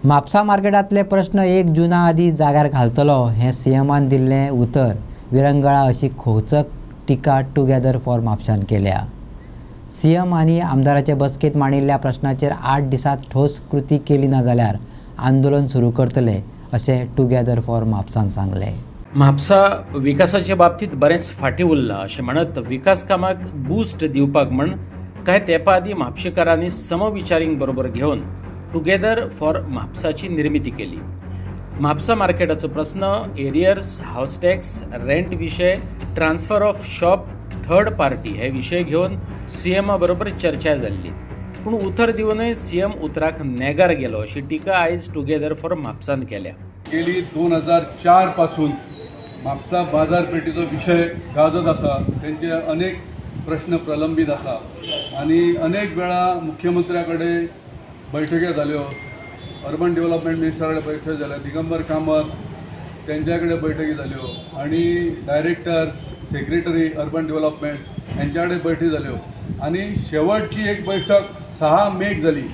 म्हापसा मार्केटांतले प्रश्न 1 जूना आदी जाग्यार घालतलो हें सीएमान दिल्लें उतर विरंगळा अशी खोचक टिका टुगेदर फॉर म्हापशान केल्या. सीएम आनी आमदाराचे बसकेंत मांडिल्ल्या प्रश्नाचेर 8 दिसांत ठोस कृती केली ना जाल्यार आंदोलन सुरू करतले अशें टुगेदर फॉर म्हापसान सांगलें. म्हापसा विकासाच्या बाबतींत बरेंच फाटीं उरलां अशें म्हणत विकास कामाक बूस्ट दिवपाक म्हण कांय तेंपा आदीं म्हापशेकारांनी समविचारींक बरोबर घेवन टुगेदर फॉर म्हापसाची निर्मिती केली. म्हापसा मार्केटाचो प्रस्न एरियर्स, हाऊस टॅक्स, रेंट विशय, transfer of shop, third party हे विशय घेवन सीएमा बरोबर चर्चा जाल्ली. पूण उतर दिवनय सीएम उतराक नेगार गेलो अशी टिका आयज टुगेदर फॉर म्हापसान केल्या. गेली 2004 पासून म्हापसा बाजारपेठेचो विशय गाजत आसा. त्यांचे अनेक प्रश्न प्रलंबित आसा आणि अनेक वेळा मुख्यमंत्र्या कडेन बैठकी जाल्यो, अर्बन डेव्हलपमेंट मिनिस्टरा कडेन बैठक जाल्यो, दिगंबर कामत त्यांच्या कडेन बैठकी जाल्यो आणि डायरेक्टर, सेक्रेटरी अर्बन डेव्हलपमेंट यांच्या कडेन बैठकी जाल्यो आणि शेवटची एक बैठक 6 मेक जाली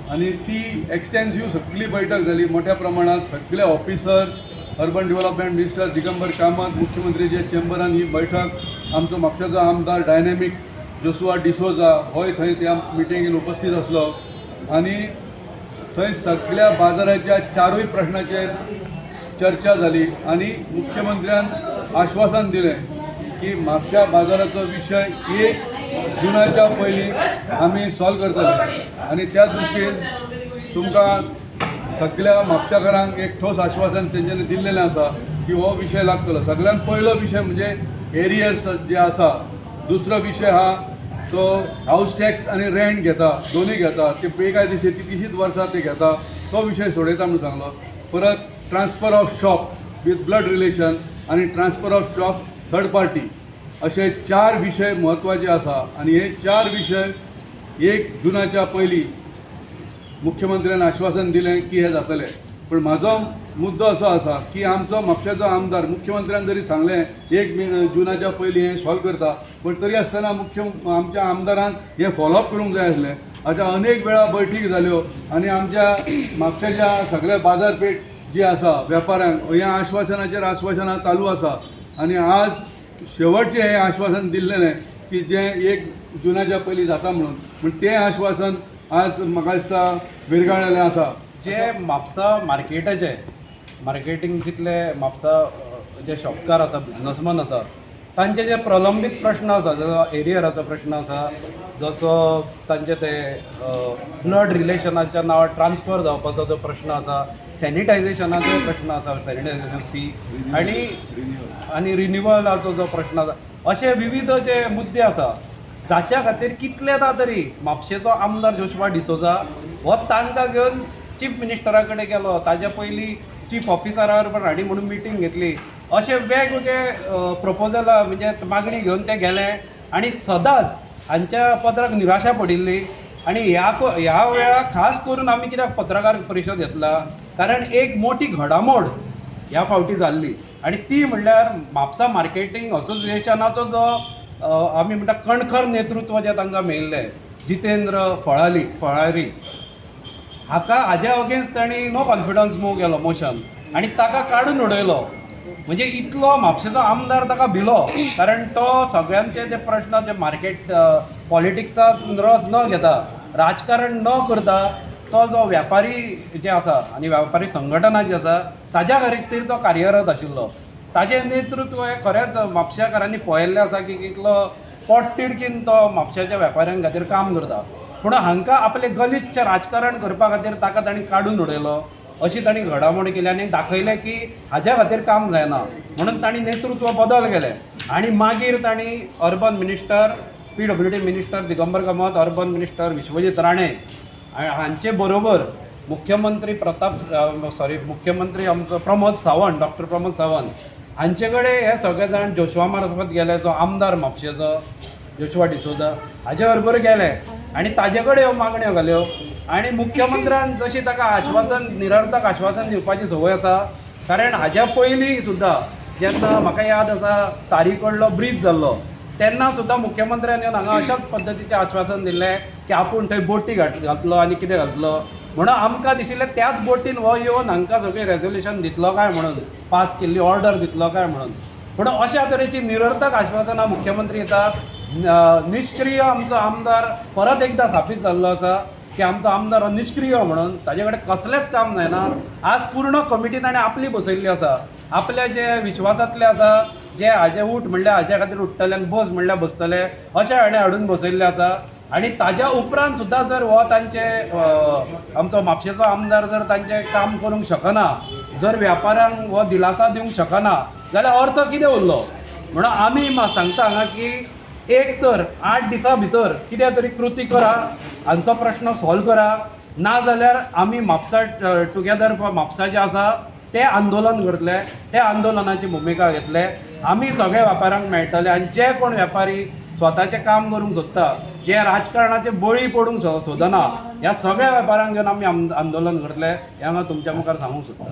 आणि ती एक्सटेन्सिव्ह सगळी बैठक झाली. मोठ्या प्रमाणात सगळे officer, urban development minister Digambar Kamat, मुख्यमंत्रीच्या चेंबरान ही बैठक आमचो म्हापशाचो आमदार डायनॅमिक जोसुआ डिसोजा होय थंय त्या मिटिंगेन उपस्थित आसलो आणि थंय सगळ्या बाजाराच्या 4 प्रश्नाचेर चर्चा झाली आणि मुख्यमंत्र्यान आश्वासन दिलें की म्हापशा बाजाराचो विशय 1 जूनाच्या पयलीं आमी सॉल्व करतले आणि त्या दृश्टीन तुमकां सगळ्या म्हापशाकारांक एक ठोस आश्वासन तेंच्यांनी दिल्लेलें आसा की हो विशय लागतलो. सगळ्यात पयलो विशय म्हणजे एरियर्स जे आसा. दुसरो विशय हा तो हाऊस टॅक्स आणि रेंट घेता, दोन्ही घेता, ते बेकायदेशीर 30 वर्सां ते घेता, तो विशय सोडयता म्हणून सांगलो. परत transfer of shop with blood relation आणि transfer of shop third party असे 4 विशय महत्त्वाचे आसा आणि हे 4 विशय 1 जूनाच्या पयलीं मुख्यमंत्र्यान आश्वासन दिलें की हे जातले. पण म्हाजो मुद्दो असो आसा की आमचो म्हापशाचो आमदार मुख्यमंत्र्यान जरी सांगलें 1 जूनाच्या पयलीं हें सॉल्व करता, पण तरी आसतना आमच्या आमदारान हें फॉलोअप करूंक जाय आसलें. आता अनेक वेळा बैठकी जाल्यो आणि आमच्या म्हापशाच्या सगळ्या बाजारपेठ जी आसा वेपाऱ्यांक ह्या आश्वासनां चालू आसा आणि आज शेवटचें हें आश्वासन दिल्लें की जें 1 जूनाच्या पयलीं जाता म्हणून. पण तें आश्वासन आज म्हाका दिसता विरगळलेलें आसा. जे म्हापसा मार्केटींग जितले म्हापसा जे शॉपकार आसा, बिझनसमॅन आसा, तांचे जे प्रलंबीत प्रश्न आसा, जसो एरियराचो प्रश्न आसा, जसो तांचे ते ब्लड रिलेशनाच्या नांवार ट्रान्सफर जावपाचो जो प्रश्न आसा, सॅनिटायझेशनाचो प्रश्न आसा, सॅनिटायझेशन फी आनी रिन्युवलाचो जो प्रश्न आसा, अशे विविध जे मुद्दे आसा जाच्या खातीर कितलेदा तरी म्हापशेचो आमदार जोशुआ डिसोजा हो तांकां घेवन चीफ मिनिस्टरा कडेन गेलो, ताज्या पयलीं चीफ ऑफिसरा बरोबर हांणी म्हणून मिटींग घेतली. अशे वेगवेगळे प्रपोजलां म्हणजे मागणी घेवन ते गेले आणि सदांच हांच्या पत्राक निराशा पडिल्ली. आणि ह्या वेळा खास करून आमी कित्याक पत्रकार परिशद घेतला, कारण एक मोठी घडामोड ह्या फावटी जाल्ली आणि ती म्हणल्यार म्हापसा मार्केटींग असोसिएशनाचो जो आमी म्हणटा कणखर नेतृत्व जे तांकां मेळिल्लें, जितेंद्र फळारी हाच्या अगेन्स्ट तांणी नो कॉन्फिडन्स मूव केलो मोशन आणि ताका काडून उडयलो. म्हणजे इतलो म्हापशेचो आमदार ताका भिलो, कारण तो सगळ्यांचे जे प्रश्न जे मार्केट पॉलिटिक्सात रस न घेता, राजकारण न करता, तो जो व्यापारी जे आसा आनी व्यापारी संघटना जी आसा ताज्या खातीर तो कार्यरत आशिल्लो. ताजें नेतृत्व हे खरेंच म्हापशेकारांनी पळयल्लें आसा की कितलो पोटतिडकीन तो म्हापशाच्या वेपाऱ्यां खातीर काम करता. पूण हांकां आपलें गलिच्छ राजकारण करपा खातीर ताका तांणी काडून उडयलो अशी तांणी घडामोड केली आनी दाखयलें की हाज्या खातीर काम जायना. म्हणून तांणी नेतृत्व बदल केलें आनी मागीर तांणी urban minister, PWD minister Digambar Kamat, urban minister Vishwajit Rane हांचे बरोबर मुख्यमंत्री मुख्यमंत्री आमचो प्रमोद सावंत, डॉक्टर प्रमोद सावंत हांचे कडेन हे सगळे जाण जोशुआ मार्फत गेले, जो आमदार म्हापशेचो जोशुआ डिसोजा हाचे बरोबर गेले आणि ताजे कडेन ह्यो मागण्यो घाल्यो आणि मुख्यमंत्र्यान जशी ताका निरर्थक आश्वासन दिवपाची संवय आसा, कारण हाज्या पयलीं सुद्दां जेन्ना म्हाका याद आसा तारीकडलो ब्रीज जाल्लो तेन्ना सुद्दां मुख्यमंत्र्यान येवन हांगा अशाच पद्दतीचें आश्वासन दिल्लें की आपूण थंय बोटी घातलो आनी कितें घातलो. म्हणून आमकां दिशिल्लें त्याच बोटीन हो येवन हांकां सगळें रेजोल्युशन दितलो काय म्हणून, पास केल्ली ऑर्डर दितलो काय म्हणून. पूण अशा तरेची निरर्थक आश्वासनां मुख्यमंत्री येतात. निष्क्रिय आमचो आमदार परत एकदां स्थापीत जाल्लो आसा की आमचो आमदार हो निष्क्रिय म्हणून, ताजे कडेन कसलेंच काम जायना. आज पूर्ण कमिटी ताणें आपली बसयल्ली आसा, आपले जे विश्वासांतले आसा, जे हाजे उठ म्हणल्यार हाजे खातीर उठतले आनी बस म्हणल्यार बसतले, अशें हाणें हाडून बसयल्ले आसा. आनी ताज्या उपरांत सुद्दां जर हो तांचे आमचो म्हापशेचो आमदार जर तांचें काम करूंक शकना, जर व्यापाऱ्यांक हो दिलासा दिवंक शकना, जाल्यार अर्थ कितें उरलो. म्हणून आमी सांगता हांगा की एक तर 8 दिसां भितर कितें तरी कृती करा, हांचो प्रश्न सॉल्व करा. ना जाल्यार आमी म्हापसा टुगेदर फॉर म्हापसा जें आसा तें आंदोलन करतले, ते आंदोलनाची भुमिका घेतले. आमी सगळे व्यापाऱ्यांक मेळटले आनी जे कोण व्यापारी स्वताचें काम करूंक सोदता, जे राजकारणाचे बळी पडूंक सोदना, ह्या सगळ्या वेपाऱ्यांक घेवन आमी आंदोलन करतले, हें हांव तुमच्या मुखार सांगूंक सोदता.